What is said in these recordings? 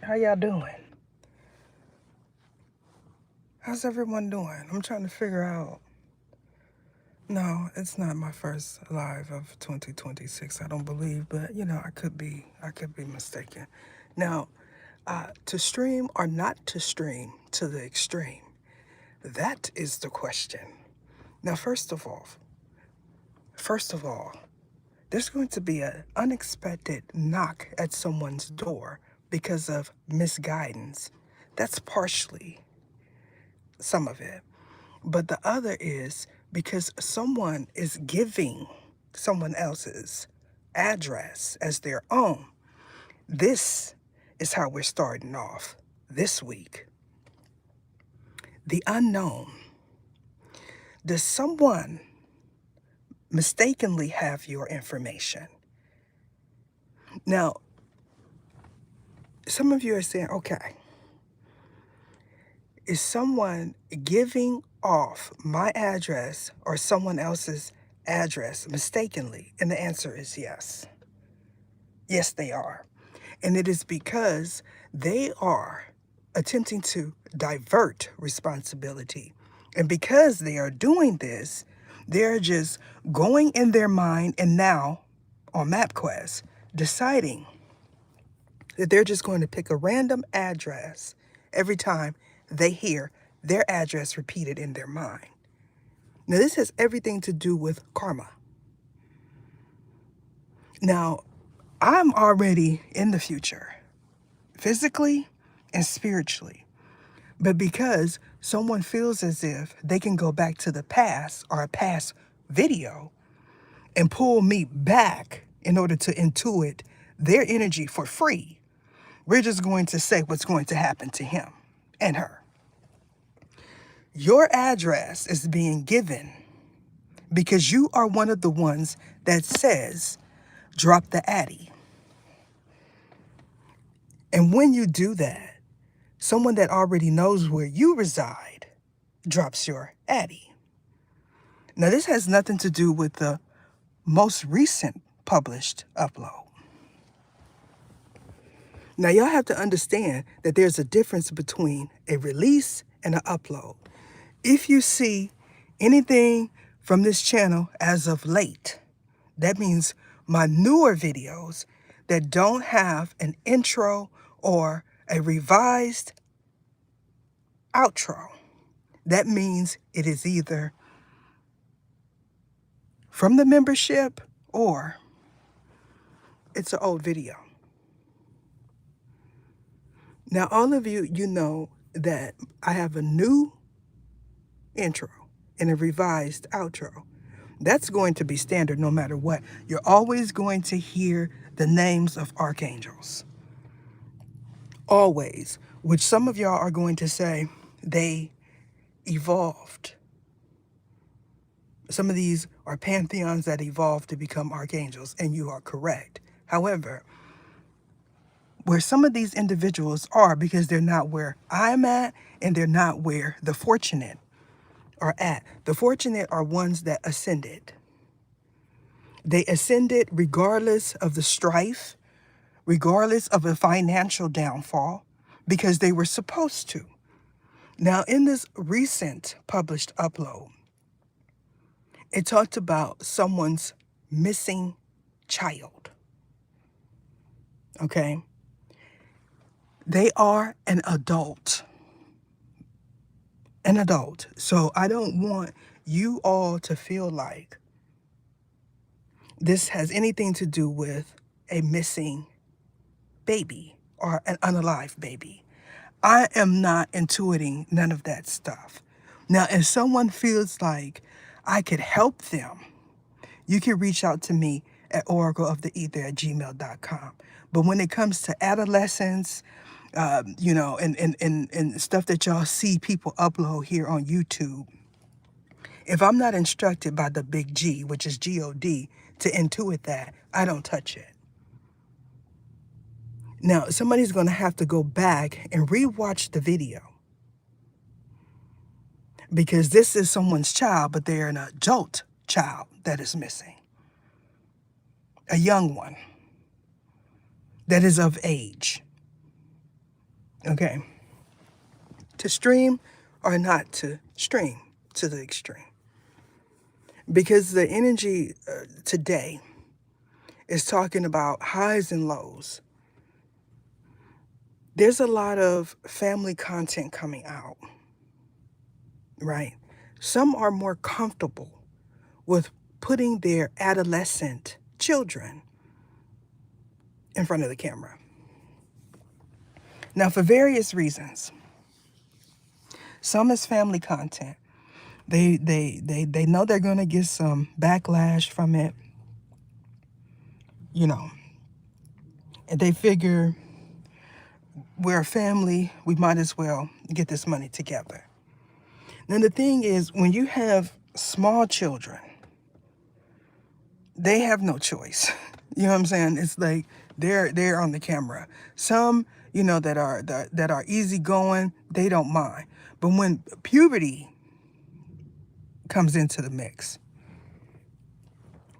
How y'all doing? How's everyone doing? I'm trying to figure out. No, it's not my first live of 2026. I don't believe, but I could be mistaken. Now, to stream or not to stream to the extreme, that is the question. Now, first of all, there's going to be an unexpected knock at someone's door because of misguidance. That's partially some of it. But the other is because someone is giving someone else's address as their own. This is how we're starting off this week. The unknown. Does someone mistakenly have your information? Now, some of you are saying, okay, is someone giving off my address or someone else's address mistakenly? And the answer is yes. Yes, they are. And it is because they are attempting to divert responsibility. And because they are doing this, they're just going in their mind and now on MapQuest deciding that they're just going to pick a random address every time they hear their address repeated in their mind. Now, this has everything to do with karma. Now, I'm already in the future, physically and spiritually. But because someone feels as if they can go back to the past or a past video and pull me back in order to intuit their energy for free, we're just going to say what's going to happen to him and her. Your address is being given because you are one of the ones that says, drop the Addy. And when you do that, someone that already knows where you reside drops your Addy. Now, this has nothing to do with the most recent published upload. Now, y'all have to understand that there's a difference between a release and an upload. If you see anything from this channel as of late, that means my newer videos that don't have an intro or a revised outro. That means it is either from the membership or it's an old video. Now, all of you, you know that I have a new intro and a revised outro. That's going to be standard no matter what. You're always going to hear the names of archangels. Always. Which some of y'all are going to say they evolved. Some of these are pantheons that evolved to become archangels, and you are correct. However, where some of these individuals are, because they're not where I'm at and they're not where the fortunate are at. The fortunate are ones that ascended. They ascended regardless of the strife, regardless of a financial downfall, because they were supposed to. Now, in this recent published upload, it talked about someone's missing child. Okay? They are an adult. An adult. So I don't want you all to feel like this has anything to do with a missing baby or an unalive baby. I am not intuiting none of that stuff. Now, if someone feels like I could help them, you can reach out to me at oracleoftheether@gmail.com. But when it comes to adolescence, and stuff that y'all see people upload here on YouTube, if I'm not instructed by the big G, which is G-O-D, to intuit that, I don't touch it. Now, somebody's going to have to go back and rewatch the video because this is someone's child, but they're an adult child that is missing. A young one that is of age. Okay. To stream or not to stream to the extreme. Because the energy today is talking about highs and lows. There's a lot of family content coming out, right? Some are more comfortable with putting their adolescent children in front of the camera. Now, for various reasons, some is family content. They know they're going to get some backlash from it, you know, and they figure we're a family, we might as well get this money together. Now, the thing is, when you have small children, they have no choice. You know what I'm saying? It's like they're on the camera. Some, that are easygoing, they don't mind. But when puberty comes into the mix,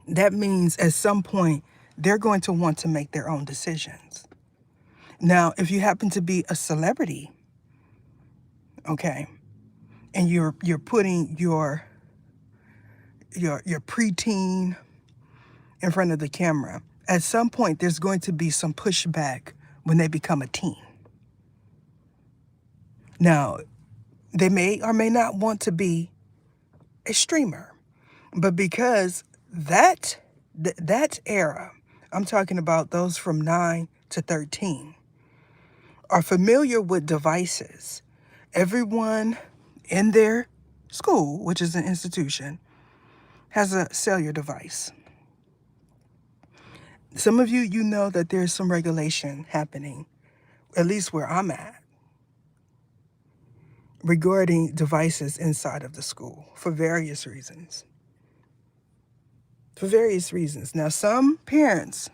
that means at some point they're going to want to make their own decisions. Now, if you happen to be a celebrity, okay, and you're putting your preteen in front of the camera, at some point there's going to be some pushback when they become a teen. Now, they may or may not want to be a streamer, but because that era, I'm talking about those from 9 to 13, are familiar with devices. Everyone in their school, which is an institution, has a cellular device. Some of you know that there's some regulation happening, at least where I'm at, regarding devices inside of the school for various reasons. For various reasons. Now, some parents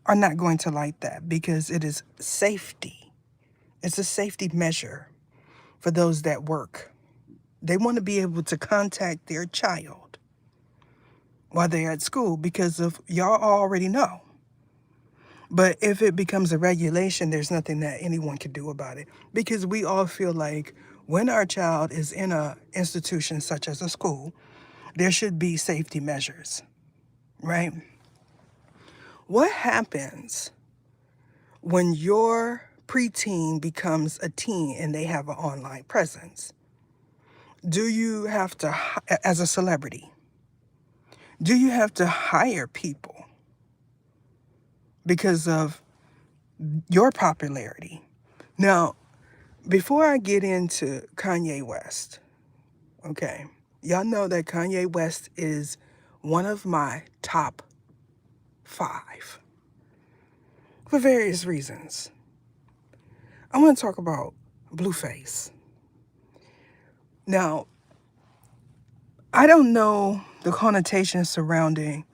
are not going to like that because it is safety. It's a safety measure for those that work. They want to be able to contact their child while they're at school because of y'all already know. But if it becomes a regulation, there's nothing that anyone can do about it because we all feel like when our child is in an institution such as a school, there should be safety measures, right? What happens when your preteen becomes a teen and they have an online presence? Do you have to, as a celebrity, do you have to hire people because of your popularity? Now, before I get into Kanye West, okay, y'all know that Kanye West is one of my top 5 for various reasons. I want to talk about Blueface. Now, I don't know the connotation surrounding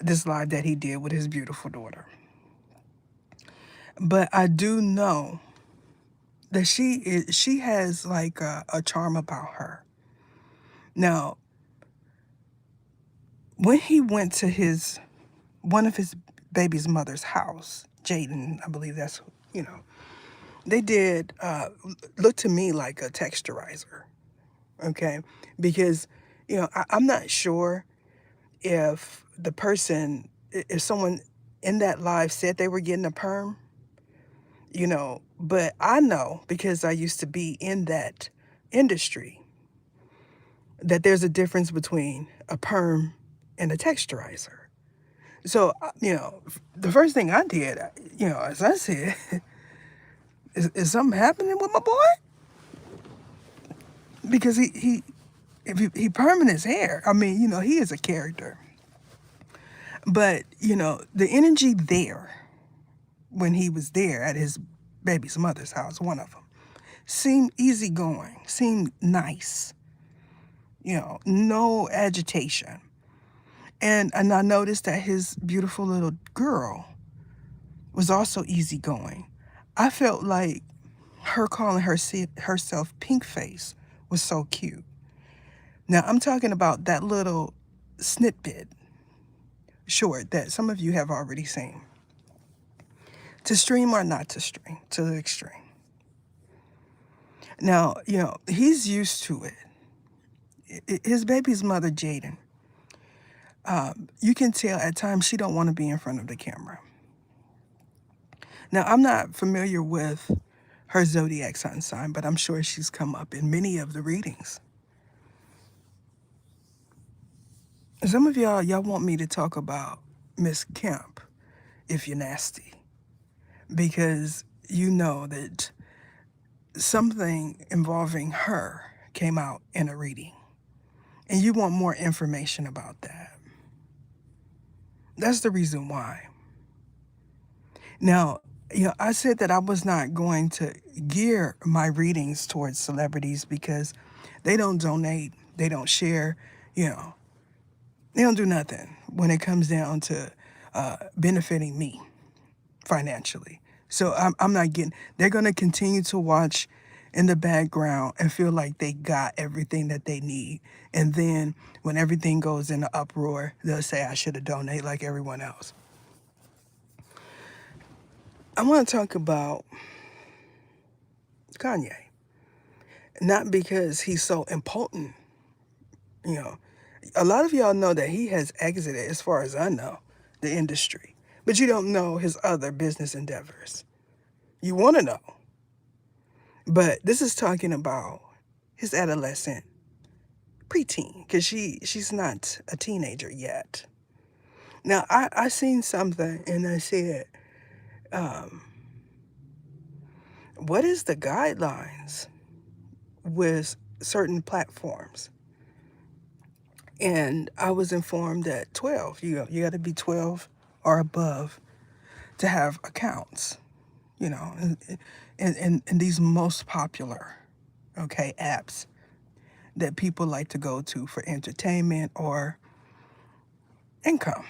this live that he did with his beautiful daughter, but I do know that she has like a charm about her. Now, when he went to one of his baby's mother's house, Jaden, I believe that's, they did look to me like a texturizer, okay? Because, I'm not sure if if someone in that live said they were getting a perm, but I know because I used to be in that industry that there's a difference between a perm and a texturizer. So, the first thing I did, as I said, is something happening with my boy? Because if he perming his hair, I mean, he is a character. But, the energy there when he was there at his baby's mother's house, one of them, seemed easygoing, seemed nice, no agitation. And I noticed that his beautiful little girl was also easygoing. I felt like her calling herself Pink Face was so cute. Now, I'm talking about that little snippet short that some of you have already seen. to stream or not to stream, to the extreme. Now, he's used to it. His baby's mother, Jaden, you can tell at times she don't want to be in front of the camera. Now, I'm not familiar with her zodiac sign, but I'm sure she's come up in many of the readings. Some of y'all want me to talk about Miss Kemp, if you're nasty, because you know that something involving her came out in a reading, and you want more information about that. That's the reason why. Now, I said that I was not going to gear my readings towards celebrities because they don't donate, they don't share, they don't do nothing when it comes down to benefiting me financially. So I'm not getting, they're going to continue to watch in the background and feel like they got everything that they need. And then when everything goes in an uproar, they'll say I should have donated like everyone else. I want to talk about Kanye. Not because he's so impotent, A lot of y'all know that he has exited, as far as I know, the industry. But you don't know his other business endeavors. You want to know. But this is talking about his adolescent preteen, because she's not a teenager yet. Now, I seen something and I said, what is the guidelines with certain platforms? And I was informed that 12, you got to be 12 or above to have accounts, in these most popular, apps that people like to go to for entertainment or income.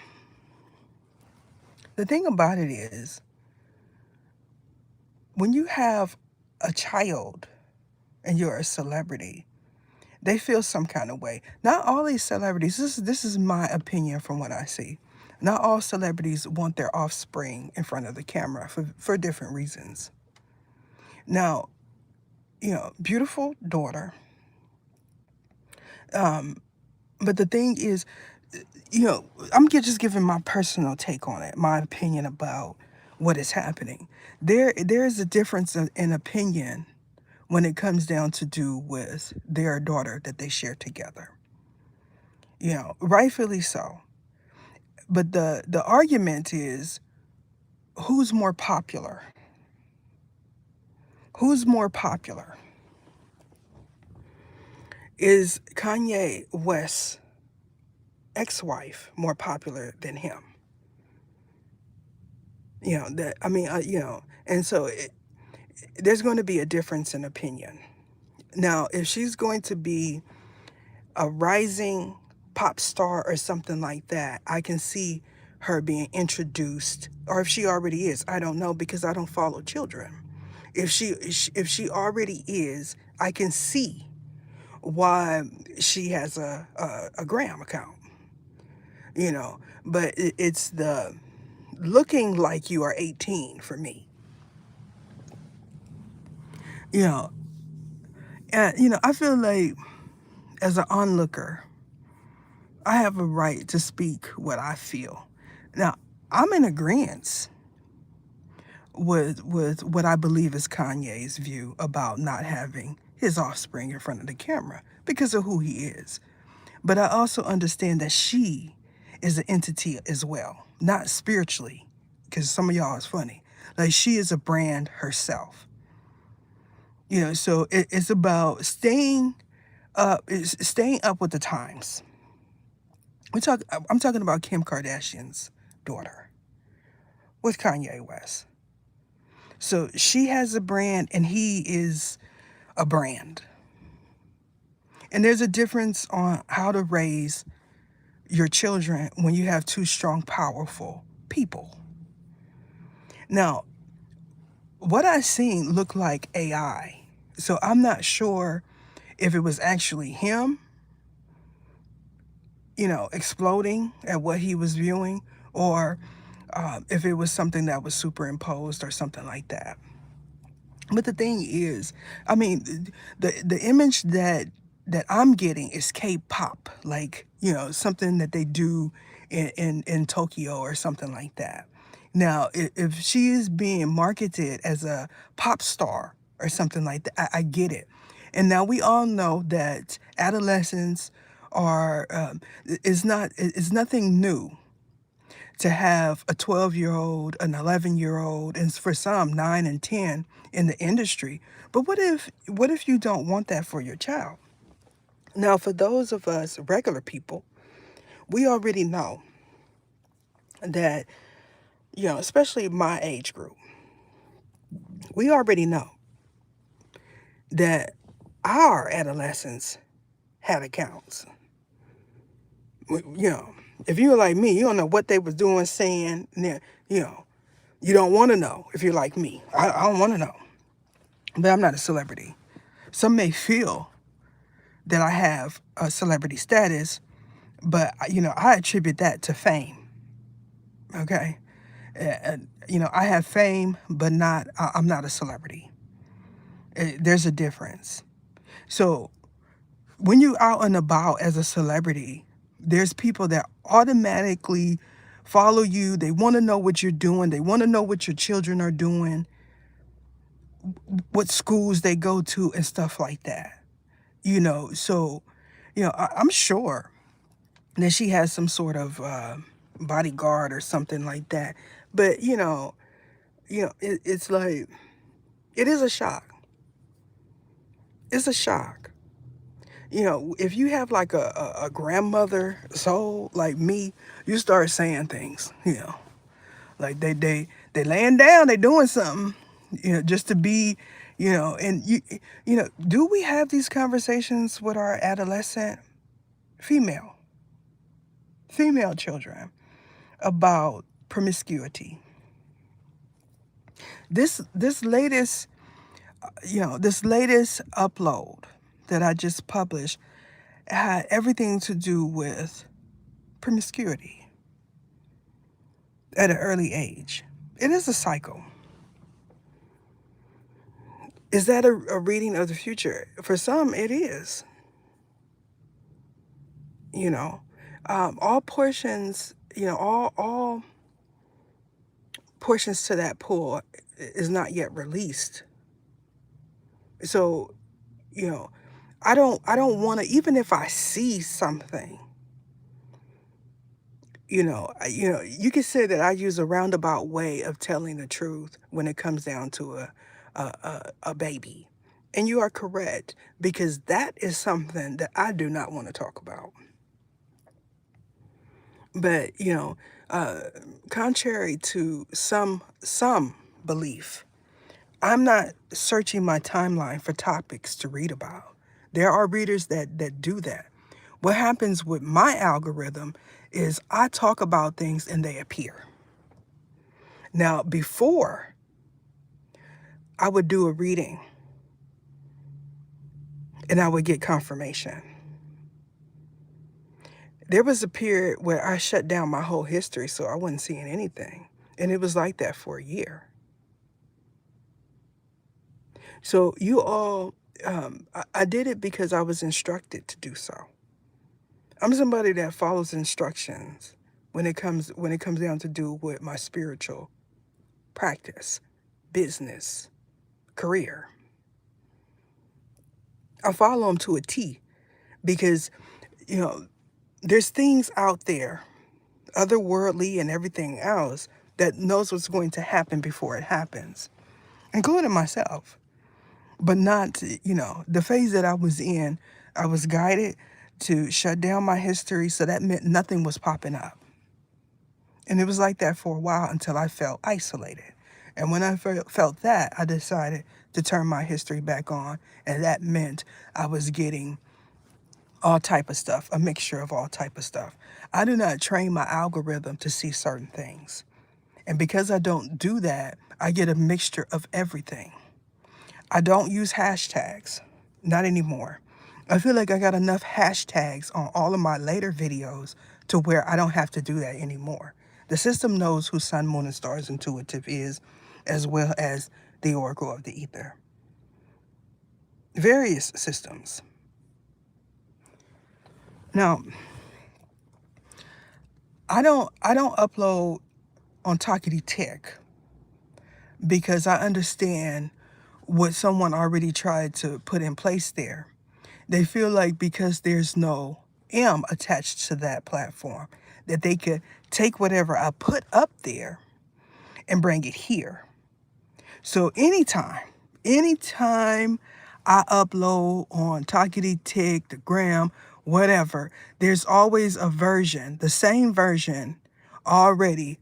The thing about it is, when you have a child and you're a celebrity, they feel some kind of way. Not all these celebrities, this is my opinion from what I see. Not all celebrities want their offspring in front of the camera for different reasons. Now, beautiful daughter. But the thing is, I'm just giving my personal take on it, my opinion about what is happening. There is a difference in opinion when it comes down to do with their daughter that they share together. Rightfully so. But the argument is, who's more popular? Who's more popular? Is Kanye West's ex-wife more popular than him? And so there's going to be a difference in opinion. Now, if she's going to be a rising pop star or something like that, I can see her being introduced, or if she already is, I don't know, because I don't follow children. If she already is, I can see why she has a Gram account, but it's the looking like you are 18 for me. And I feel like, as an onlooker, I have a right to speak what I feel. Now, I'm in agreement with what I believe is Kanye's view about not having his offspring in front of the camera because of who he is. But I also understand that she is an entity as well, not spiritually, because some of y'all is funny. Like, she is a brand herself. So it's about staying up with the times. I'm talking about Kim Kardashian's daughter with Kanye West. So she has a brand and he is a brand. And there's a difference on how to raise your children when you have two strong, powerful people. Now, what I seen looked like AI. So I'm not sure if it was actually him, exploding at what he was viewing, or if it was something that was superimposed or something like that. But the thing is, I mean, the image that I'm getting is K-pop, like, something that they do in Tokyo or something like that. Now, if she is being marketed as a pop star or something like that, I get it. And now we all know that adolescents are is nothing new to have a 12-year-old, an 11-year-old, and for some 9 and 10 in the industry. But what if you don't want that for your child? Now, for those of us regular people, we already know that, especially my age group, we already know that our adolescents had accounts. You know, if you were like me, you don't know what they was doing, saying, you know, you don't want to know if you're like me. I don't want to know. But I'm not a celebrity. Some may feel that I have a celebrity status, but I attribute that to fame. Okay, I have fame, but I'm not a celebrity. There's a difference. So when you out and about as a celebrity, there's people that automatically follow you. They want to know what you're doing. They want to know what your children are doing, what schools they go to, and stuff like that. So I'm sure that she has some sort of bodyguard or something like that. But it's like, it is a shock. It's a shock. If you have like a grandmother soul like me, you start saying things. Like they laying down, they doing something. Just to be, and do we have these conversations with our adolescent female female children about promiscuity? This latest this latest upload that I just published had everything to do with promiscuity at an early age. It is a cycle. Is that a reading of the future? For some, it is. You know, all portions, all portions to that pool is not yet released. So, you know, I don't want to, even if I see something, you could say that I use a roundabout way of telling the truth when it comes down to a baby. And you are correct, because that is something that I do not want to talk about. But, uh, contrary to some belief, I'm not searching my timeline for topics to read about. There are readers that do that. What happens with my algorithm is I talk about things and they appear. Now, before I would do a reading and I would get confirmation. There was a period where I shut down my whole history so I wasn't seeing anything. And it was like that for a year. So you all, I did it because I was instructed to do so. I'm somebody that follows instructions when it comes down to do with my spiritual practice, business, career. I follow them to a T because, you know, there's things out there, otherworldly and everything else, that knows what's going to happen before it happens, including myself. But not, the phase that I was in, I was guided to shut down my history, so that meant nothing was popping up. And it was like that for a while until I felt isolated. And when I felt that, I decided to turn my history back on, and that meant I was getting all type of stuff, a mixture of all type of stuff. I do not train my algorithm to see certain things. And because I don't do that, I get a mixture of everything. I don't use hashtags, not anymore. I feel like I got enough hashtags on all of my later videos to where I don't have to do that anymore. The system knows who Sun, Moon, and Stars Intuitive is, as well as the Oracle of the Ether. Various systems. Now, I don't upload on Talkity Tech because I understand what someone already tried to put in place there. They feel like because there's no M attached to that platform, that they could take whatever I put up there and bring it here. So anytime I upload on Talkity Tick, the Gram, whatever, there's always a version, the same version already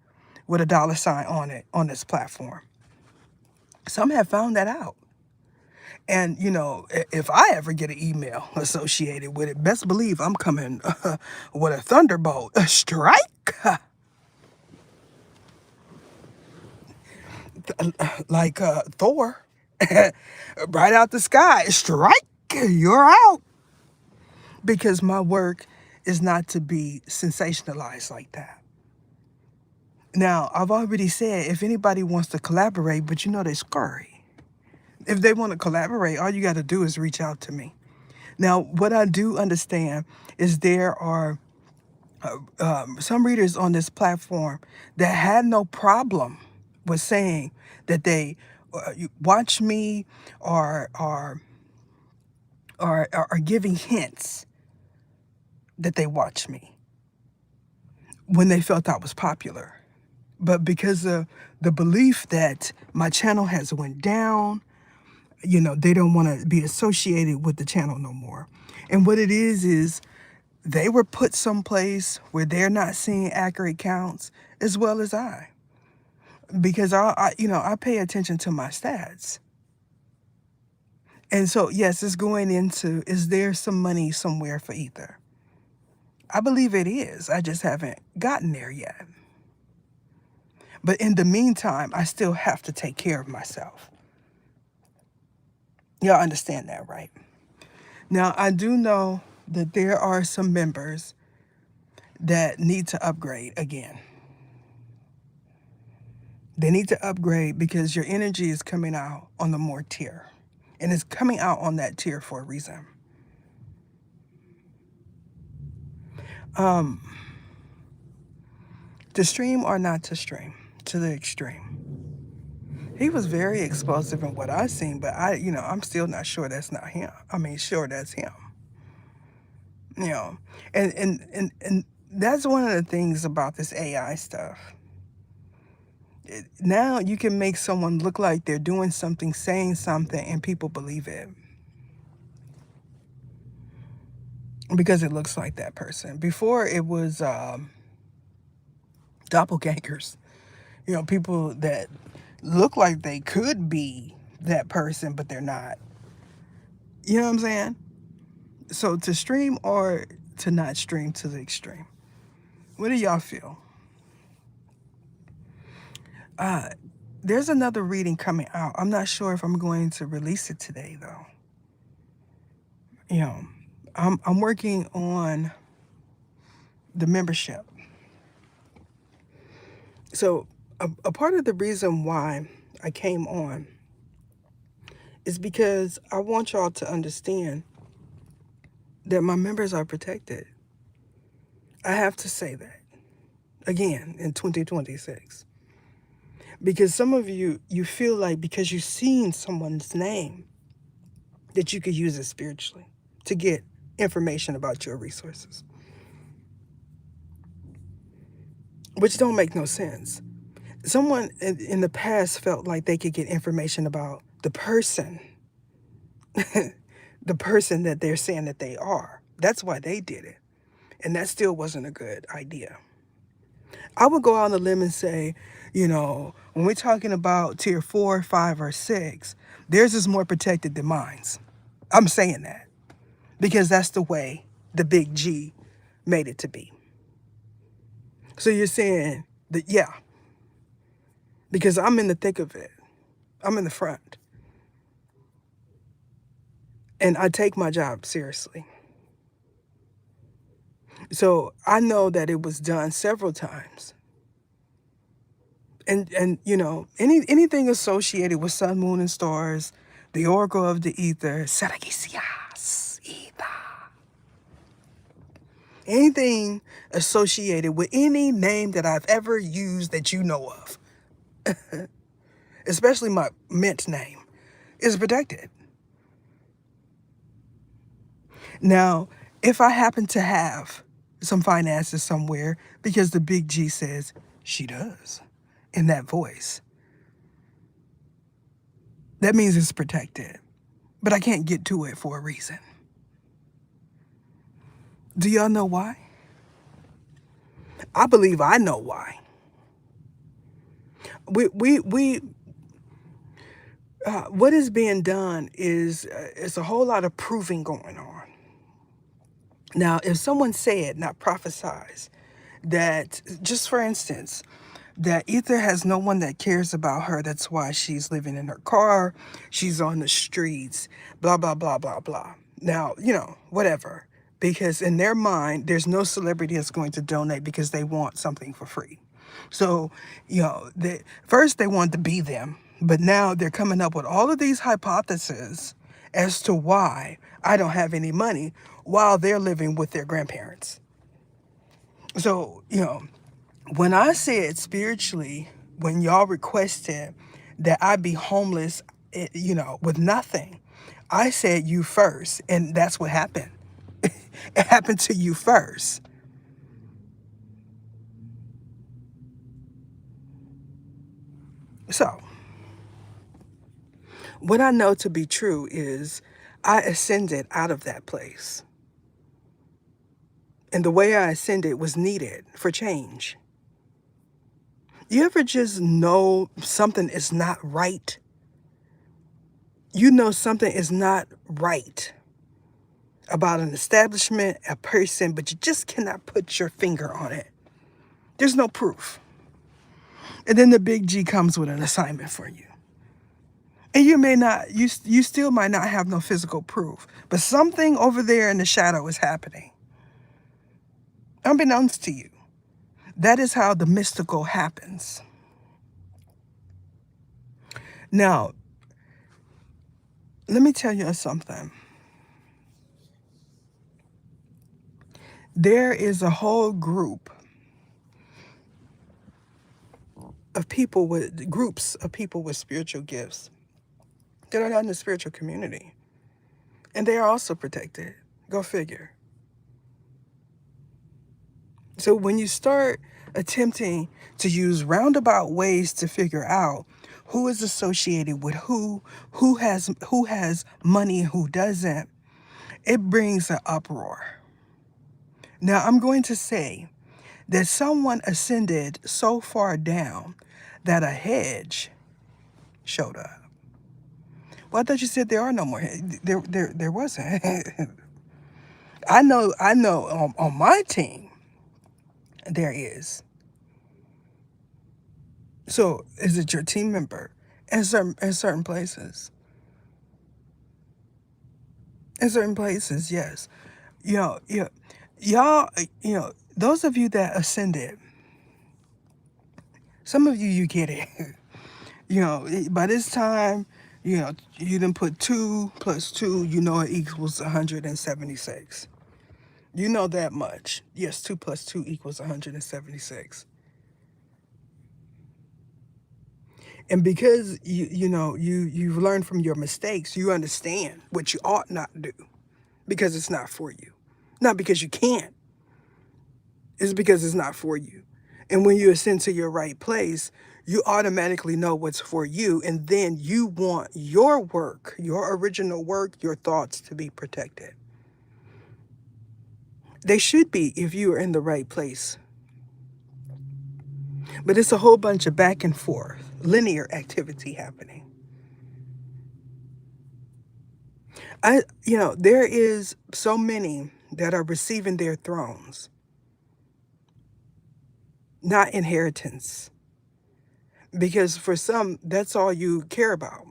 with a $ on it on this platform. Some have found that out. And, you know, if I ever get an email associated with it, best believe I'm coming with a thunderbolt, a strike, like Thor, right out the sky, strike, you're out. Because my work is not to be sensationalized like that. Now, I've already said if anybody wants to collaborate, but you know they scurry. If they want to collaborate, all you got to do is reach out to me. Now, what I do understand is there are some readers on this platform that had no problem with saying that they watch me or are giving hints that they watch me when they felt I was popular. But because of the belief that my channel has went down, you know, they don't want to be associated with the channel no more. And what it is they were put someplace where they're not seeing accurate counts as well as I. Because I pay attention to my stats. And so, yes, it's going into, is there some money somewhere for Ether? I believe it is. I just haven't gotten there yet. But in the meantime, I still have to take care of myself. Y'all understand that, right? Now, I do know that there are some members that need to upgrade again. They need to upgrade because your energy is coming out on the more tier. And it's coming out on that tier for a reason. To stream or not to stream, to the extreme. He was very explosive in what I seen, but I'm still not sure that's not him. I mean, sure that's him. You know, and that's one of the things about this AI stuff. Now you can make someone look like they're doing something, saying something, and people believe it. Because it looks like that person. Before it was doppelgangers. You know, people that look like they could be that person, but they're not. You know what I'm saying? So to stream or to not stream to the extreme. What do y'all feel? There's another reading coming out. I'm not sure if I'm going to release it today, though. You know, I'm working on the membership. So a part of the reason why I came on is because I want y'all to understand that my members are protected. I have to say that again in 2026. Because some of you feel like because you've seen someone's name that you could use it spiritually to get information about your resources. Which don't make no sense. Someone in the past felt like they could get information about the person, the person that they're saying that they are. That's why they did it. And that still wasn't a good idea. I would go out on a limb and say, you know, when we're talking about tier 4, 5, or 6, theirs is more protected than mine's. I'm saying that because that's the way the big G made it to be. So you're saying that, yeah, because I'm in the thick of it. I'm in the front. And I take my job seriously. So I know that it was done several times. And anything associated with sun, moon, and stars, the oracle of the ether, Saragisias, ether, anything associated with any name that I've ever used that you know of, especially my mint name, is protected. Now, if I happen to have some finances somewhere, because the big G says she does in that voice, that means it's protected. But I can't get to it for a reason. Do y'all know why? I believe I know why. What is being done is it's a whole lot of proving going on. Now, if someone said, not prophesies, that just for instance, that Ether has no one that cares about her, that's why she's living in her car, she's on the streets, blah, blah, blah, blah, blah. Now, whatever. Because in their mind, there's no celebrity that's going to donate because they want something for free. So, first they wanted to be them, but now they're coming up with all of these hypotheses as to why I don't have any money while they're living with their grandparents. So, when I said spiritually, when y'all requested that I be homeless, with nothing, I said you first, and that's what happened. It happened to you first. So, what I know to be true is I ascended out of that place. And the way I ascended was needed for change. You ever just know something is not right? You know something is not right about an establishment, a person, but you just cannot put your finger on it. There's no proof. And then the big G comes with an assignment for you. And you still might not have no physical proof, but something over there in the shadow is happening. Unbeknownst to you. That is how the mystical happens. Now, let me tell you something. There is a whole groups of people with spiritual gifts that are not in the spiritual community. And they are also protected. Go figure. So when you start attempting to use roundabout ways to figure out who is associated with who has money and who doesn't, it brings an uproar. Now I'm going to say that someone ascended so far down that a hedge showed up. Well, I thought you said there are no more hedges. There wasn't. I know on my team there is. So is it your team member in certain places? In certain places, yes. Yeah, y'all, those of you that ascended, some of you get it. By this time, you done put 2 plus 2, it equals 176. You know that much. Yes, 2 plus 2 equals 176. And because you've learned from your mistakes, you understand what you ought not do because it's not for you. Not because you can't. It's because it's not for you. And when you ascend to your right place, you automatically know what's for you. And then you want your work, your original work, your thoughts to be protected. They should be if you are in the right place. But it's a whole bunch of back and forth, linear activity happening. There is so many that are receiving their thrones, not inheritance. Because for some, that's all you care about.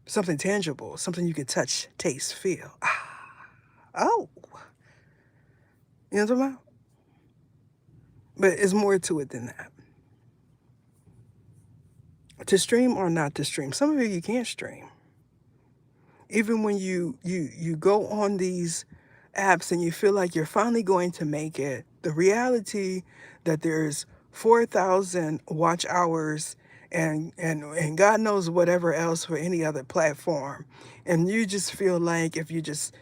Something tangible, something you can touch, taste, feel. Oh, you know what I'm talking about? But it's more to it than that. to stream or not to stream. Some of you can't stream. Even when you go on these apps and you feel like you're finally going to make it, the reality that there's 4,000 watch hours and God knows whatever else for any other platform, and you just feel like if you just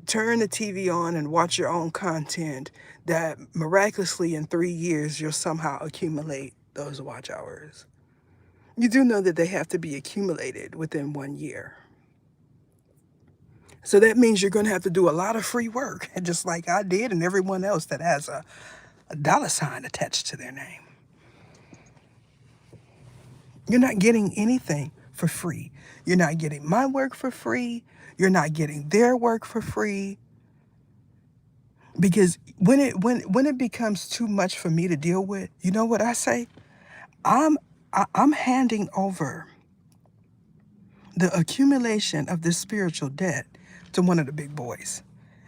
turn the TV on and watch your own content, that miraculously in 3 years you'll somehow accumulate those watch hours. You do know that they have to be accumulated within 1 year. So that means you're going to have to do a lot of free work, just like I did and everyone else that has a dollar sign attached to their name. You're not getting anything for free. You're not getting my work for free. You're not getting their work for free. Because when it becomes too much for me to deal with, you know what I say? I'm handing over the accumulation of this spiritual debt to one of the big boys.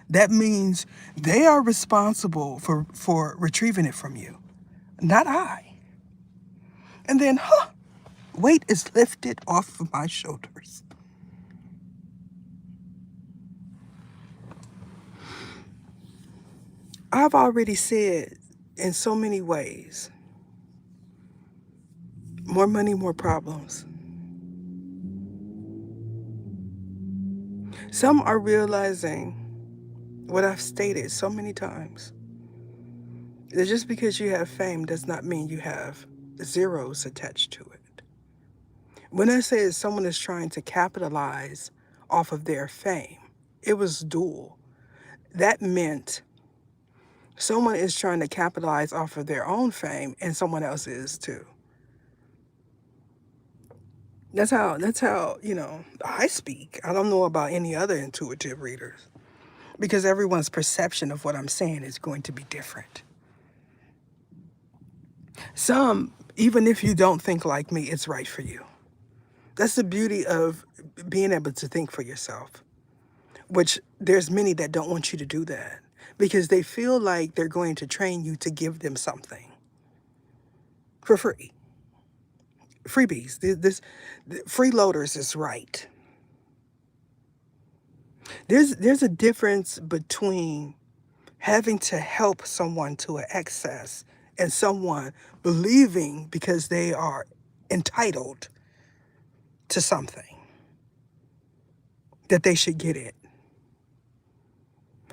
That means they are responsible for retrieving it from you, not I. And then, weight is lifted off of my shoulders. I've already said in so many ways, more money, more problems. Some are realizing what I've stated so many times, that just because you have fame does not mean you have zeros attached to it. When I say that someone is trying to capitalize off of their fame, it was dual. That meant someone is trying to capitalize off of their own fame and someone else is too. That's how, I speak. I don't know about any other intuitive readers because everyone's perception of what I'm saying is going to be different. Some, even if you don't think like me, it's right for you. That's the beauty of being able to think for yourself, which there's many that don't want you to do that because they feel like they're going to train you to give them something for free. Freebies. This freeloaders is right. There's a difference between having to help someone to an excess and someone believing because they are entitled to something that they should get it.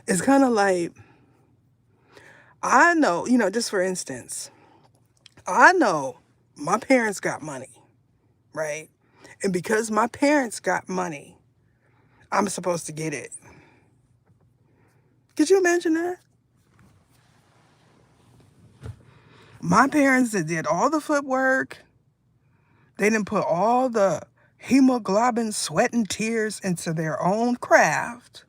It's kind of like, I know, just for instance, I know my parents got money, right? And because my parents got money, I'm supposed to get it. Could you imagine that? My parents that did all the footwork, they didn't put all the hemoglobin, sweat, and tears into their own craft,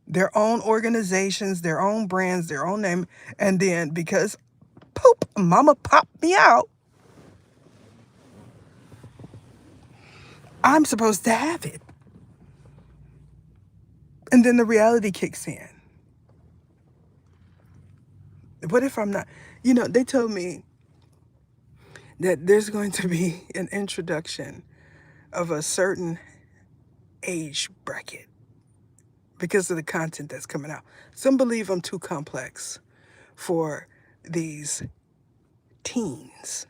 their own organizations, their own brands, their own name. And then because poop, mama popped me out, I'm supposed to have it. And then the reality kicks in. What if I'm not? They told me that there's going to be an introduction of a certain age bracket because of the content that's coming out. Some believe I'm too complex for these teens.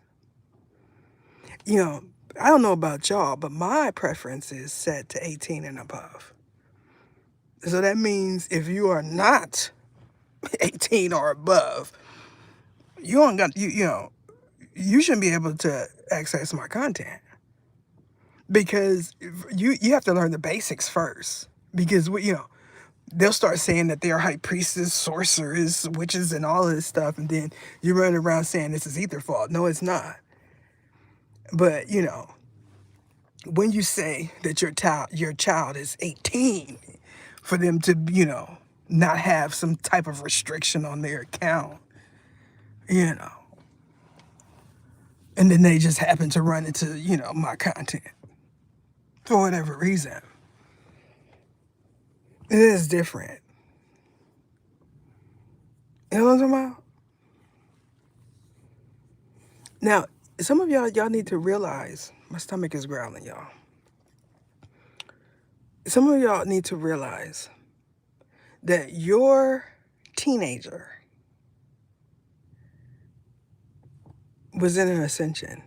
I don't know about y'all, but my preference is set to 18 and above. So that means if you are not 18 or above, you don't got you shouldn't be able to access my content because you have to learn the basics first because they'll start saying that they're high priestess, sorcerers, witches, and all of this stuff, and then you run around saying this is either fault. No, it's not. But when you say that your child is 18, for them to not have some type of restriction on their account, and then they just happen to run into my content for whatever reason, it is different. You know what I'm talking about? Now, Some of y'all need to realize, my stomach is growling, y'all. Some of y'all need to realize that your teenager was in an ascension.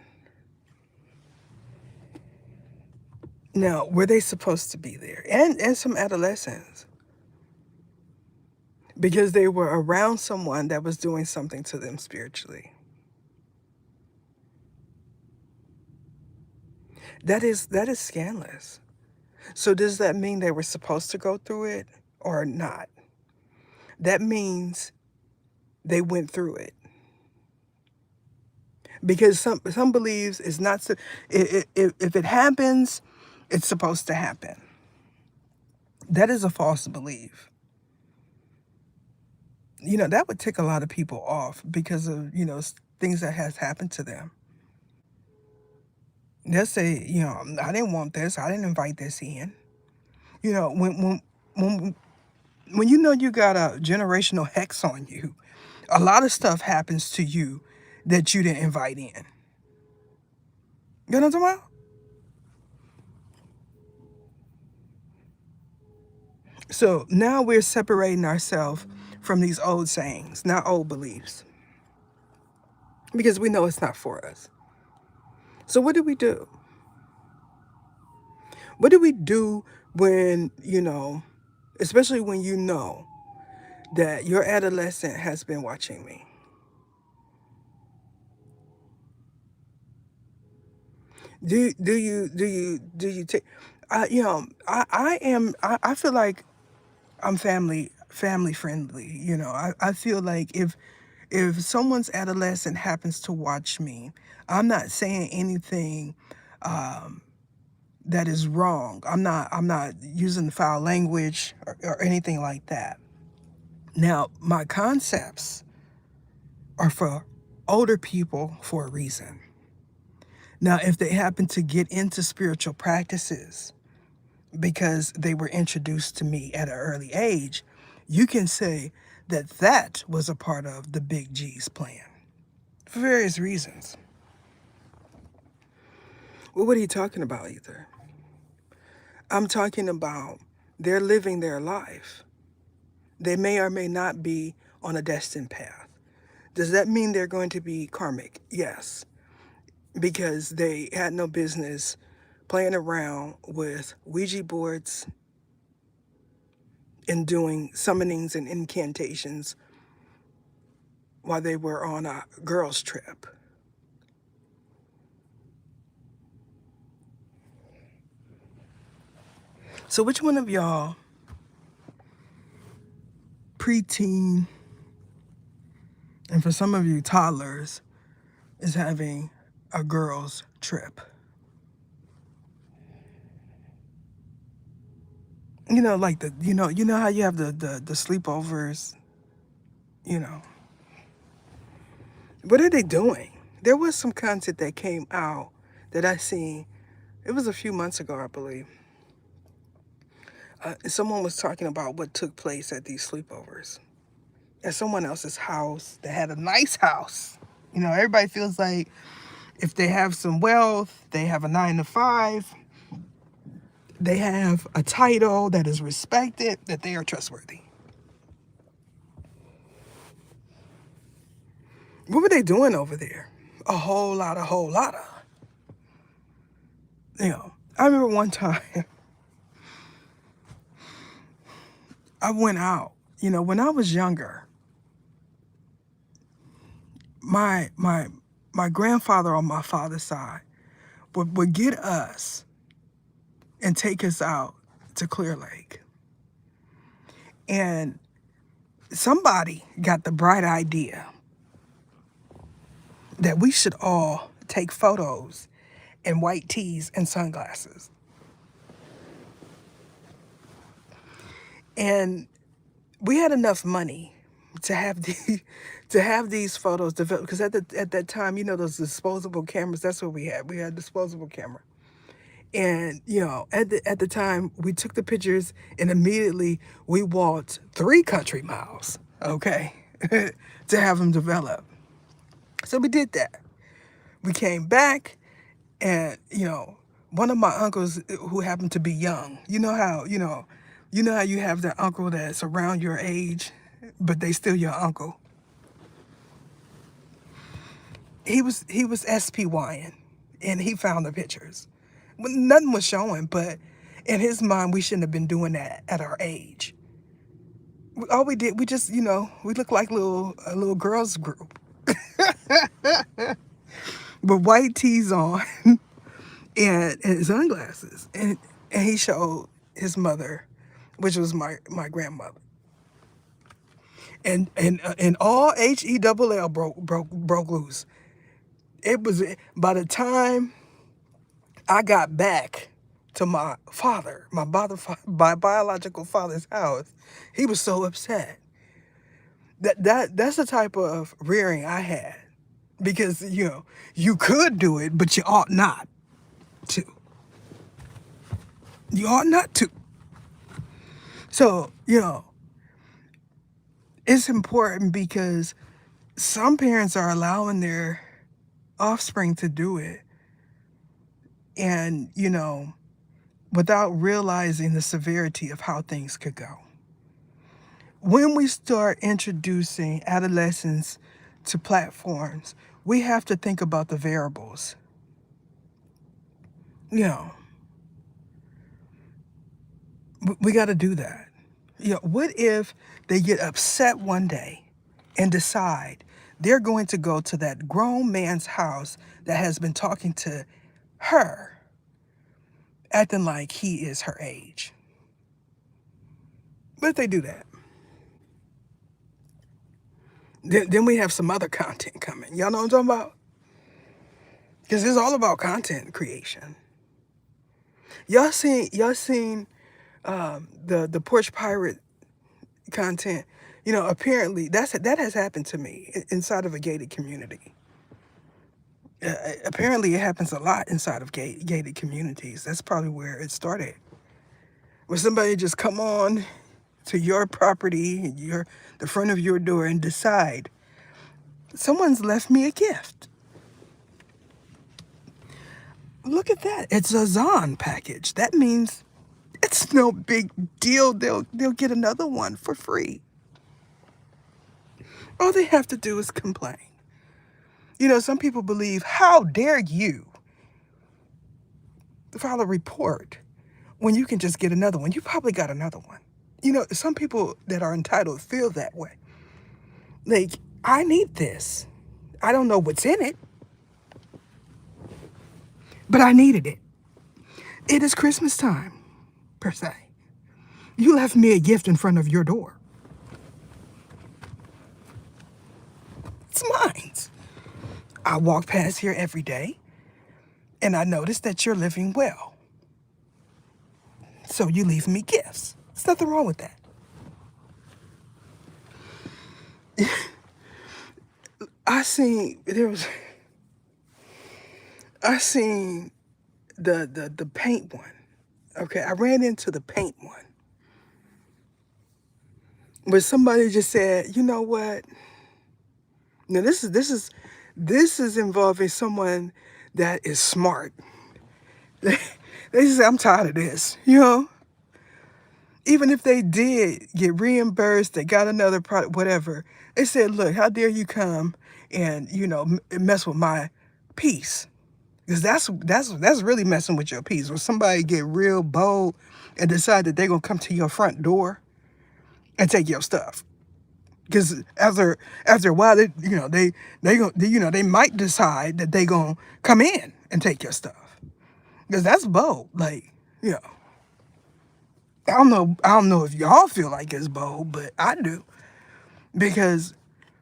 Now, were they supposed to be there? And some adolescents, because they were around someone that was doing something to them spiritually. That is scandalous. So does that mean they were supposed to go through it or not? That means they went through it. Because some believes it's not so, if it happens, it's supposed to happen. That is a false belief. That would tick a lot of people off because of, things that has happened to them. They'll say, I didn't want this. I didn't invite this in. When you got a generational hex on you, a lot of stuff happens to you that you didn't invite in. You know what I'm talking about? So now we're separating ourselves from these old sayings, not old beliefs, because we know it's not for us. So what do we do? What do we do when, especially when you know that your adolescent has been watching me? Do you take? I feel like I'm family friendly. I feel like if someone's adolescent happens to watch me, I'm not saying anything that is wrong. I'm not using foul language or anything like that. Now, my concepts are for older people for a reason. Now, if they happen to get into spiritual practices because they were introduced to me at an early age, you can say that that was a part of the Big G's plan for various reasons. Well, what are you talking about, Ether? I'm talking about they're living their life. They may or may not be on a destined path. Does that mean they're going to be karmic? Yes, because they had no business playing around with Ouija boards and doing summonings and incantations while they were on a girls' trip. So which one of y'all, preteen, and for some of you toddlers, is having a girls' trip? Like how you have the sleepovers, you know. What are they doing? There was some content that came out that I seen. It was a few months ago, I believe. Someone was talking about what took place at these sleepovers at someone else's house. They had a nice house. Everybody feels like if they have some wealth, they have a 9 to 5, they have a title that is respected, that they are trustworthy. What were they doing over there? A whole lot of. I remember one time I went out. When I was younger, my grandfather on my father's side would get us and take us out to Clear Lake. And somebody got the bright idea that we should all take photos in white tees and sunglasses. And we had enough money to have these photos developed, because at that time, those disposable cameras, that's what we had. We had disposable camera. And at the time, we took the pictures and immediately we walked 3 country miles, okay, to have them develop. So we did that. We came back, and one of my uncles who happened to be young. You know how you have that uncle that's around your age, but they still your uncle. He was SPYing, and he found the pictures. Well, nothing was showing, but in his mind, we shouldn't have been doing that at our age. All we did, we just, we looked like a little girls group with white tees on and sunglasses, and he showed his mother, which was my grandmother, and all HELL broke loose. It was by the time I got back to my father, my biological father's house, he was so upset. That's the type of rearing I had, because you could do it, but you ought not to. You ought not to. So it's important because some parents are allowing their offspring to do it, and without realizing the severity of how things could go. When we start introducing adolescents to platforms, we have to think about the variables. You know, we got to do that. What if they get upset one day and decide they're going to go to that grown man's house that has been talking to her, acting like he is her age? What if they do that? Then we have some other content coming. Y'all know what I'm talking about? Because it's all about content creation. Y'all seen the Porch Pirate content? Apparently that has happened to me inside of a gated community. Apparently it happens a lot inside of gated communities. That's probably where it started. Where somebody just come on to your property, the front of your door, and decide someone's left me a gift. Look at that. It's a Zon package. That means it's no big deal. They'll get another one for free. All they have to do is complain. Some people believe, how dare you file a report when you can just get another one? You probably got another one. Some people that are entitled feel that way. Like, I need this. I don't know what's in it, but I needed it. It is Christmas time, per se. You left me a gift in front of your door. It's mine. I walk past here every day, and I notice that you're living well. So you leave me gifts. There's nothing wrong with that. I seen the paint one. Okay, I ran into the paint one where somebody just said, you know what? Now this is involving someone that is smart. They say, I'm tired of this. Even if they did get reimbursed, they got another product, whatever. They said, look, how dare you come and mess with my peace? Because that's really messing with your peace. When somebody get real bold and decide that they're gonna come to your front door and take your stuff. Because after a while, they might decide that they gonna come in and take your stuff. Because that's bold. Like, I don't know if y'all feel like it's bold, but I do. Because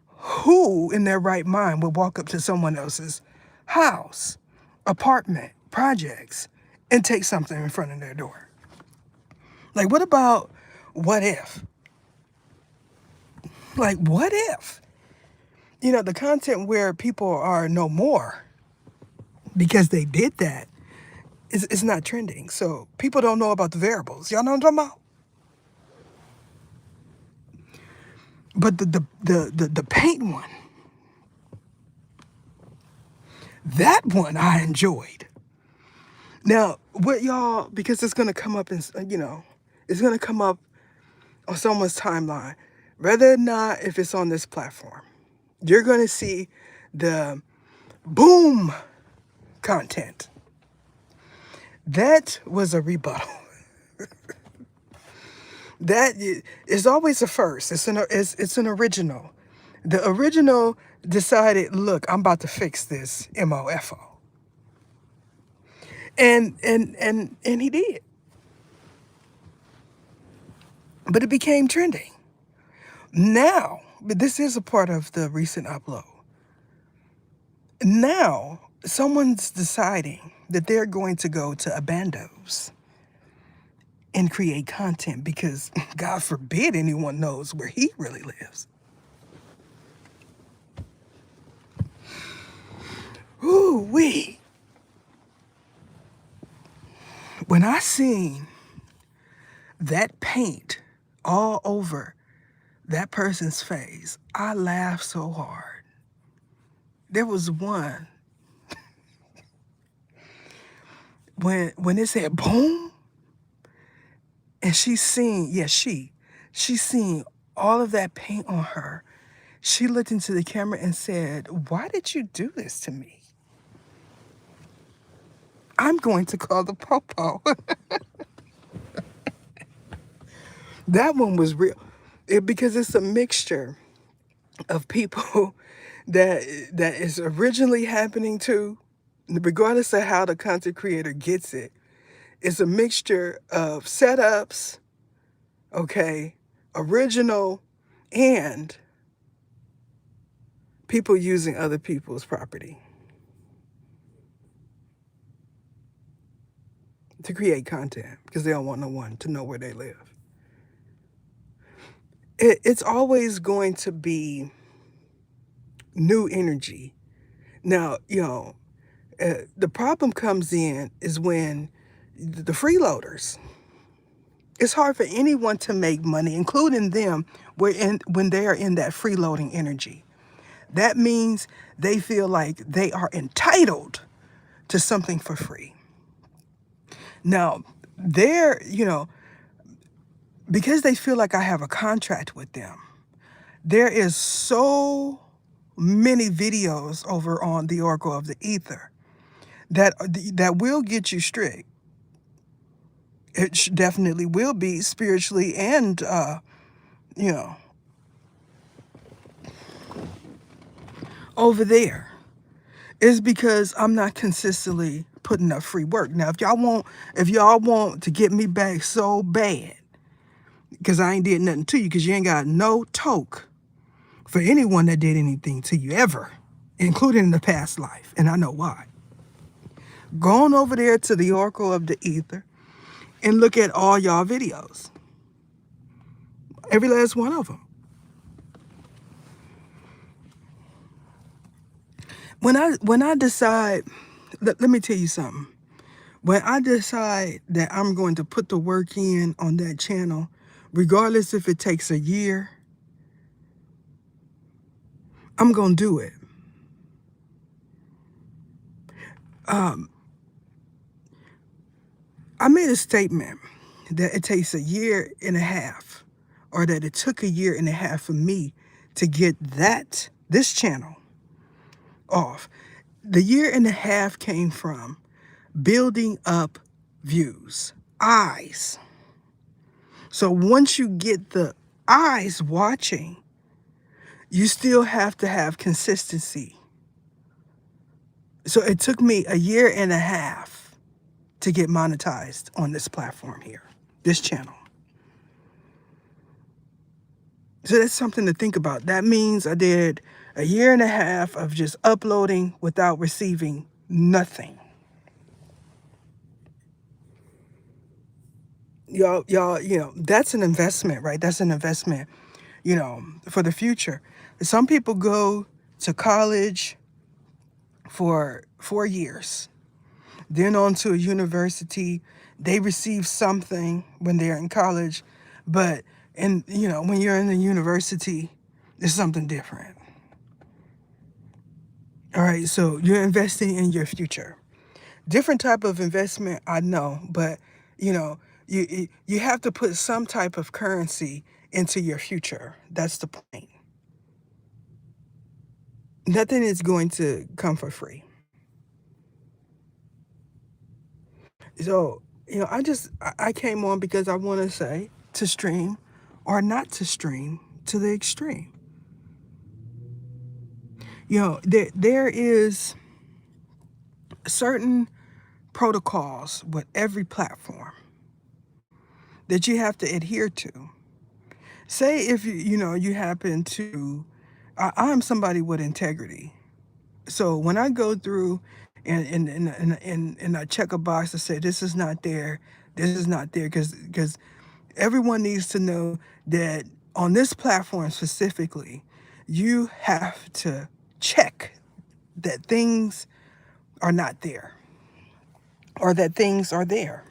who in their right mind would walk up to someone else's house, apartment, projects, and take something in front of their door? Like, what if? Like, what if? The content where people are no more because they did that is not trending. So people don't know about the variables. Y'all know what I'm talking about? But the paint one, That one I enjoyed. Now, what y'all, because it's going to come up in, it's going to come up on someone's timeline, whether or not if it's on this platform, you're going to see the boom content. That was a rebuttal. That is always a first. It's an original. The original decided, look, I'm about to fix this MOFO. And he did. But it became trending. Now, but this is a part of the recent upload. Now, someone's deciding that they're going to go to Abandos and create content because God forbid anyone knows where he really lives. Ooh wee. When I seen that paint all over that person's face, I laughed so hard. There was one when it said boom, and she's seen all of that paint on her. She looked into the camera and said, "Why did you do this to me? I'm going to call the popo." That one was real. Because it's a mixture of people that is originally happening to, regardless of how the content creator gets it. It's a mixture of setups, okay, original, and people using other people's property to create content because they don't want no one to know where they live. It's always going to be new energy. Now, the problem comes in is when the freeloaders, it's hard for anyone to make money, including them, when they are in that freeloading energy. That means they feel like they are entitled to something for free. Now, because they feel like I have a contract with them, there is so many videos over on the Oracle of the Ether that will get you strict. It definitely will be spiritually and, over there. It's because I'm not consistently putting up free work. Now, if y'all want to get me back so bad, because I ain't did nothing to you, because you ain't got no toke for anyone that did anything to you ever, including in the past life, and I know why. Go on over there to the Oracle of the Ether and look at all y'all videos. Every last one of them. When I decide, let me tell you something. When I decide that I'm going to put the work in on that channel, regardless if it takes a year, I'm going to do it. I made a statement that it takes a year and a half, or that it took a year and a half for me to get this channel off. The year and a half came from building up views, eyes. So once you get the eyes watching, you still have to have consistency. So it took me a year and a half to get monetized on this platform here, this channel. So that's something to think about. That means I did a year and a half of just uploading without receiving nothing. Y'all, that's an investment, right? That's an investment, for the future. Some people go to college for 4 years, then on to a university. They receive something when they're in college, but when you're in the university, it's something different. All right, so you're investing in your future. Different type of investment, I know, but you know, you have to put some type of currency into your future. That's the point. Nothing is going to come for free. So, I came on because I want to say to stream or not to stream to the extreme. There is certain protocols with every platform that you have to adhere to. Say if you happen to, I'm somebody with integrity. So when I go through and I check a box to say this is not there, this is not there, because everyone needs to know that on this platform specifically, you have to check that things are not there or that things are there.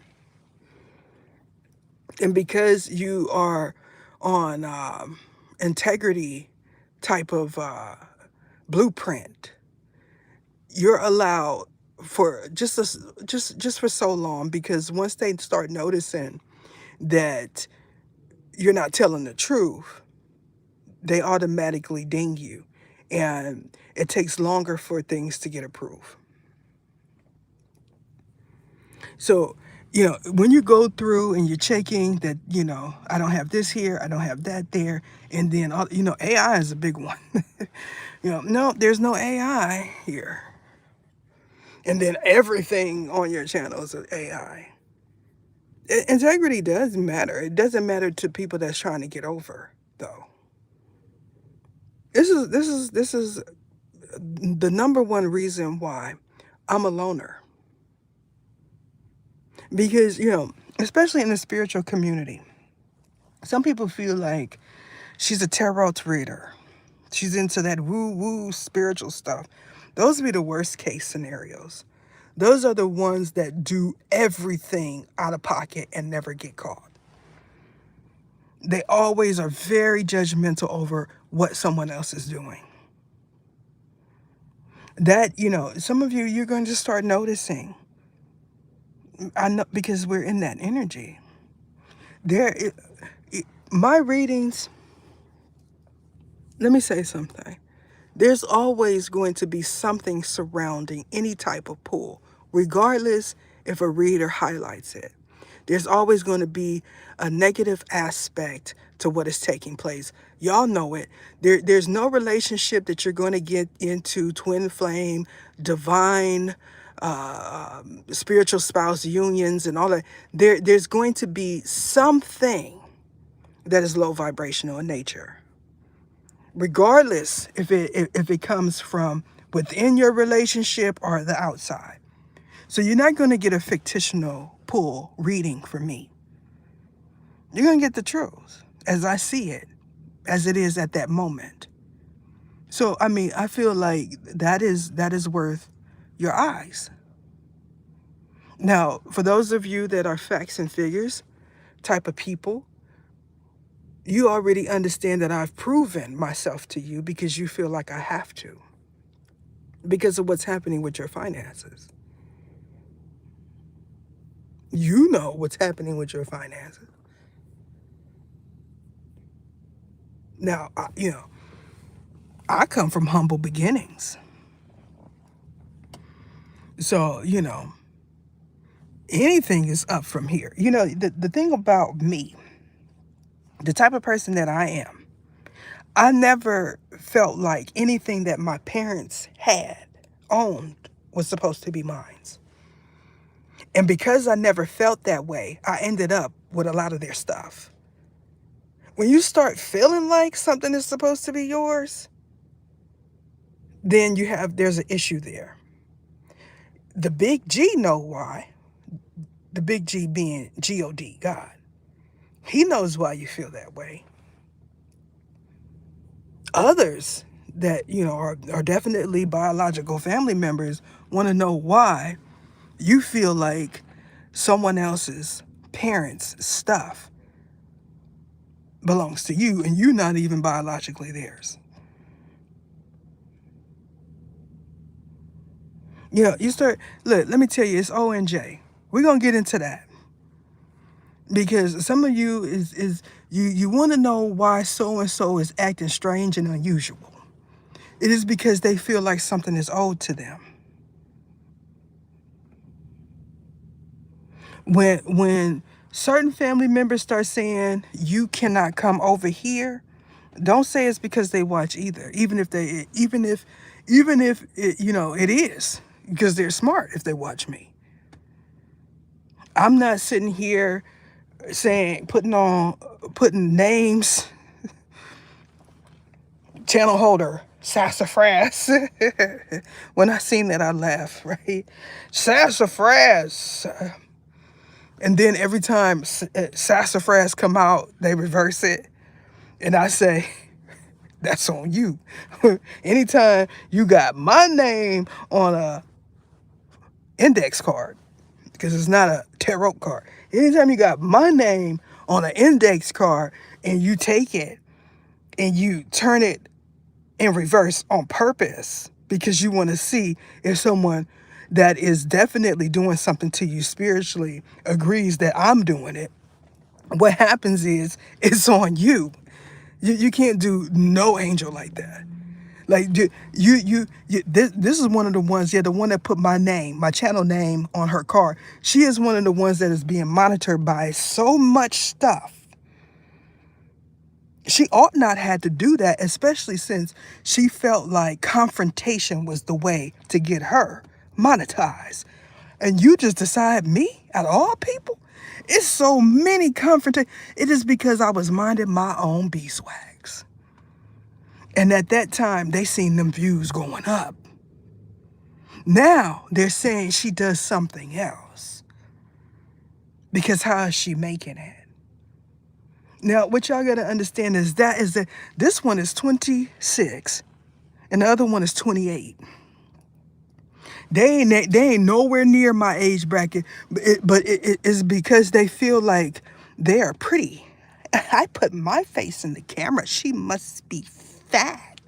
And because you are on integrity type of blueprint, you're allowed for just for so long, because once they start noticing that you're not telling the truth, they automatically ding you, and it takes longer for things to get approved. So, when you go through and you're checking that, I don't have this here, I don't have that there, and then, AI is a big one. No, there's no AI here. And then everything on your channel is AI. Integrity does matter. It doesn't matter to people that's trying to get over, though. This is the number one reason why I'm a loner. Because, especially in the spiritual community, some people feel like she's a tarot reader. She's into that woo-woo spiritual stuff. Those would be the worst case scenarios. Those are the ones that do everything out of pocket and never get caught. They always are very judgmental over what someone else is doing. That, some of you, you're going to start noticing. I know, because we're in that energy. There, my readings, let me say something. There's always going to be something surrounding any type of pull, regardless if a reader highlights it. There's always going to be a negative aspect to what is taking place. Y'all know it. There's no relationship that you're going to get into, twin flame, divine, spiritual spouse unions and all that. There's going to be something that is low vibrational in nature, regardless if it comes from within your relationship or the outside. So you're not going to get a fictional pull reading from me. You're going to get the truth as I see it, as it is at that moment. So, I mean, I feel like that is worth your eyes. Now, for those of you that are facts and figures type of people, you already understand that I've proven myself to you because you feel like I have to, because of what's happening with your finances. You know what's happening with your finances. Now, I come from humble beginnings. So, anything is up from here. The thing about me, the type of person that I am, I never felt like anything that my parents had owned was supposed to be mine. And because I never felt that way, I ended up with a lot of their stuff. When you start feeling like something is supposed to be yours, then there's an issue there. The big G know why. The big G being God, God. He knows why you feel that way. Others that, are definitely biological family members want to know why you feel like someone else's parents' stuff belongs to you and you're not even biologically theirs. You know, you start, look, let me tell you, it's ONJ. We're gonna get into that because some of you is you want to know why so and so is acting strange and unusual. It is because they feel like something is owed to them. When certain family members start saying you cannot come over here, don't say it's because they watch either. Even if it, it is because they're smart if they watch me. I'm not sitting here saying putting names, channel holder, sassafras. When I seen that, I laughed, right? Sassafras. And then every time sassafras come out, they reverse it. And I say, that's on you. Anytime you got my name on a index card, because it's not a tarot card. Anytime you got my name on an index card and you take it and you turn it in reverse on purpose because you want to see if someone that is definitely doing something to you spiritually agrees that I'm doing it, what happens is it's on you. You can't do no angel like that. Like this is one of the ones, yeah, the one that put my name, my channel name on her card. She is one of the ones that is being monitored by so much stuff. She ought not had to do that, especially since she felt like confrontation was the way to get her monetized. And you just decide me out of all people? It's so many confrontations. It is because I was minding my own beeswax. And at that time, they seen them views going up. Now they're saying she does something else. Because how is she making it? Now, what y'all got to understand is that this one is 26 and the other one is 28. They ain't nowhere near my age bracket, but it is because they feel like they are pretty. I put my face in the camera. She must be fat.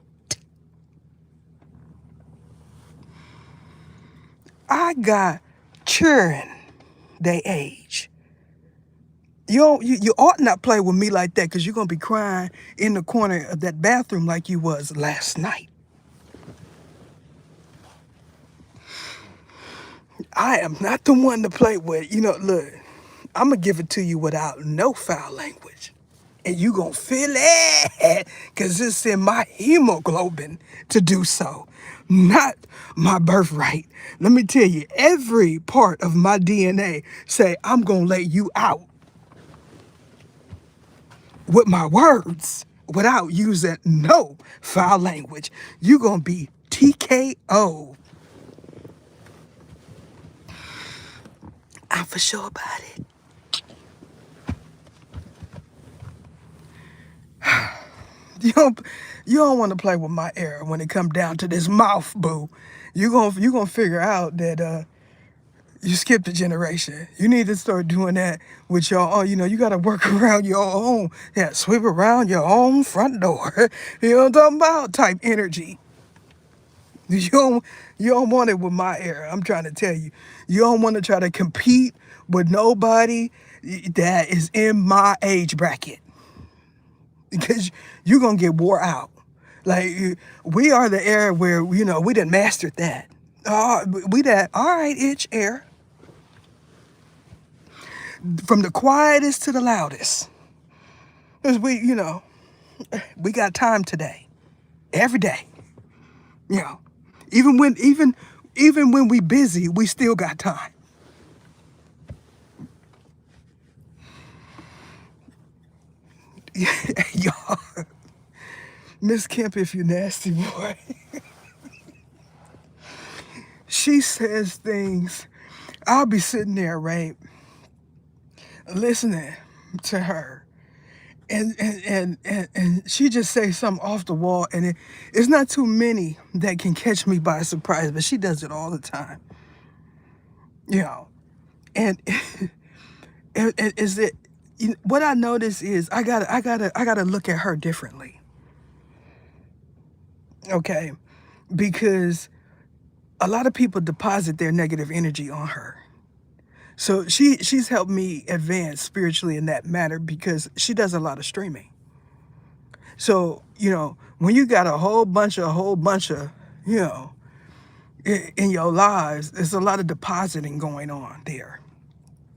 I got children they age. You ought not play with me like that because you're going to be crying in the corner of that bathroom like you was last night. I am not the one to play with. Look, I'm going to give it to you without no foul language. And you going to feel it because it's in my hemoglobin to do so, not my birthright. Let me tell you, every part of my DNA say, I'm going to let you out with my words without using no foul language. You going to be TKO. I'm for sure about it. You don't want to play with my air when it come down to this mouth, boo. You gonna figure out that you skipped a generation. You need to start doing that with your own. You got to work around your own. Yeah, sweep around your own front door. You know what I'm talking about? Type energy. You don't want it with my era. I'm trying to tell you. You don't want to try to compete with nobody that is in my age bracket because you're going to get wore out. Like, we are the era where, we done mastered that. All right, itch air. From the quietest to the loudest. Because we got time today. Every day. You know, even when we busy, we still got time. Y'all, Miss Kemp, if you nasty boy, she says things. I'll be sitting there, right, listening to her, and she just say something off the wall, and it's not too many that can catch me by surprise, but she does it all the time. And is it? What I notice is I gotta look at her differently. Okay, because a lot of people deposit their negative energy on her. So she's helped me advance spiritually in that matter because she does a lot of streaming. So, when you got a whole bunch of, you know, in your lives, there's a lot of depositing going on there.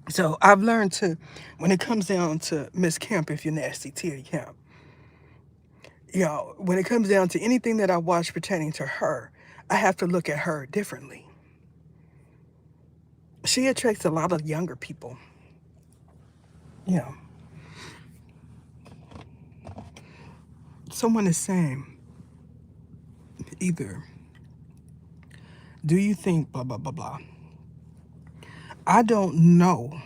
So I've learned to, when it comes down to Miss Kemp, if you're nasty, Tia Kemp, when it comes down to anything that I watch pertaining to her, I have to look at her differently. She attracts a lot of younger people. You know, someone is saying either, do you think blah, blah, blah, blah? I don't know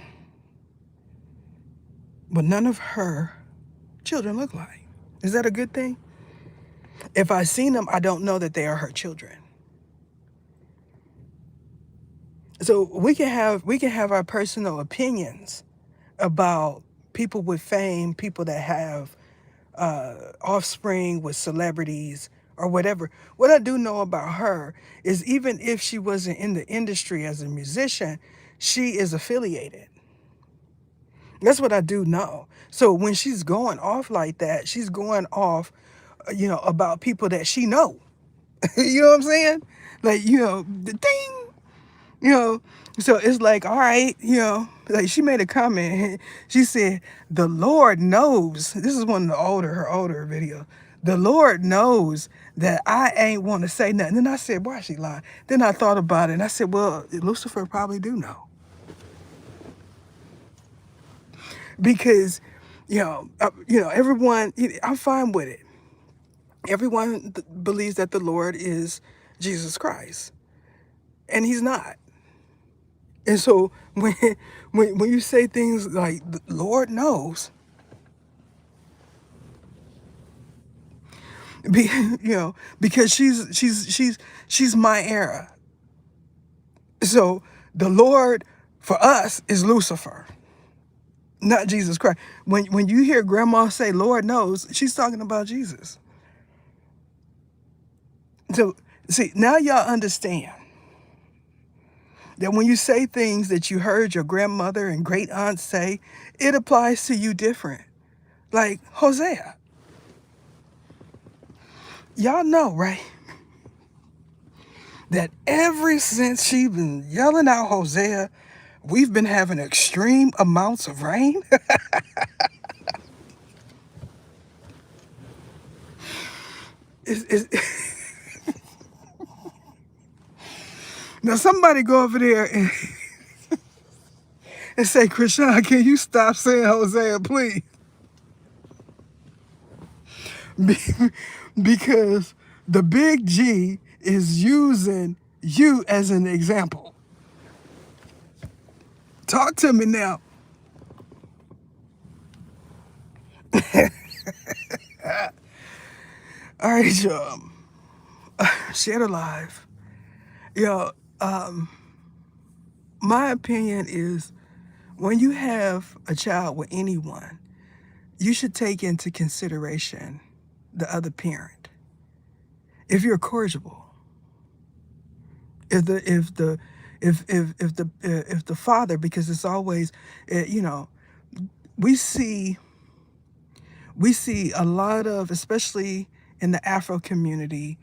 what none of her children look like. Is that a good thing? If I seen them, I don't know that they are her children. So we can have our personal opinions about people with fame, people that have offspring with celebrities or whatever. What I do know about her is even if she wasn't in the industry as a musician, she is affiliated. That's what I do know. So when she's going off like that, she's going off, about people that she know. You know what I'm saying? Like, the ding, you know. So it's like, all right, like she made a comment. She said, the Lord knows, this is one of her older videos. The Lord knows that I ain't want to say nothing. Then I said, why is she lying? Then I thought about it and I said, well, Lucifer probably do know. Because, everyone, I'm fine with it. Everyone believes that the Lord is Jesus Christ, and he's not. And so when you say things like the Lord knows, be, because she's my era. So the Lord for us is Lucifer, not Jesus Christ. When you hear grandma say Lord knows, she's talking about Jesus. So see, now y'all understand that when you say things that you heard your grandmother and great aunt say, it applies to you different. Like Hosea. Y'all know, right? That ever since she been yelling out Hosea, we've been having extreme amounts of rain. It's now somebody go over there and say, Krishan, can you stop saying Hosea, please? Because the big G is using you as an example. Talk to me now. All right, y'all. Share it live. Yo, my opinion is when you have a child with anyone, you should take into consideration the other parent. If you're corrigible, if the father, because it's always, we see a lot of, especially in the Afro community,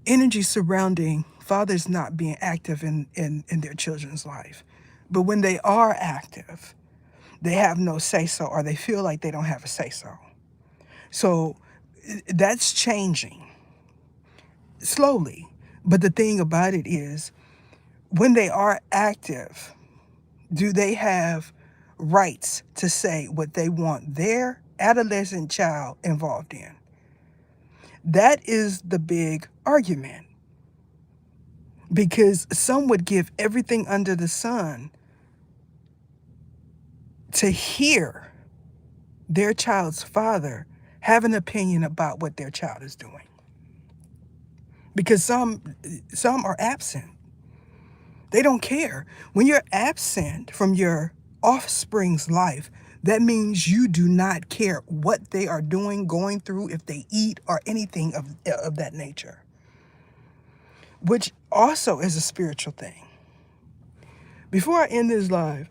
energy surrounding fathers not being active in their children's life. But when they are active, they have no say-so, or they feel like they don't have a say-so. So that's changing slowly. But the thing about it is, when they are active, do they have rights to say what they want their adolescent child involved in? That is the big argument. Because some would give everything under the sun to hear their child's father have an opinion about what their child is doing. Because some are absent. They don't care. When you're absent from your offspring's life, that means you do not care what they are doing, going through, if they eat, or anything of that nature. which also is a spiritual thing. Before I end this live,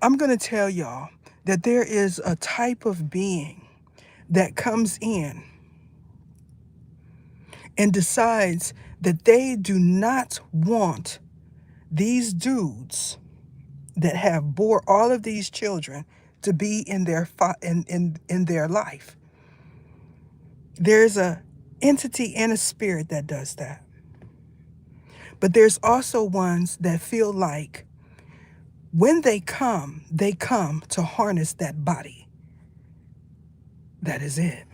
I'm going to tell y'all that there is a type of being that comes in and decides that they do not want these dudes that have bore all of these children to be in their life. There's a entity and a spirit that does that. But there's also ones that feel like when they come to harness that body. That is it.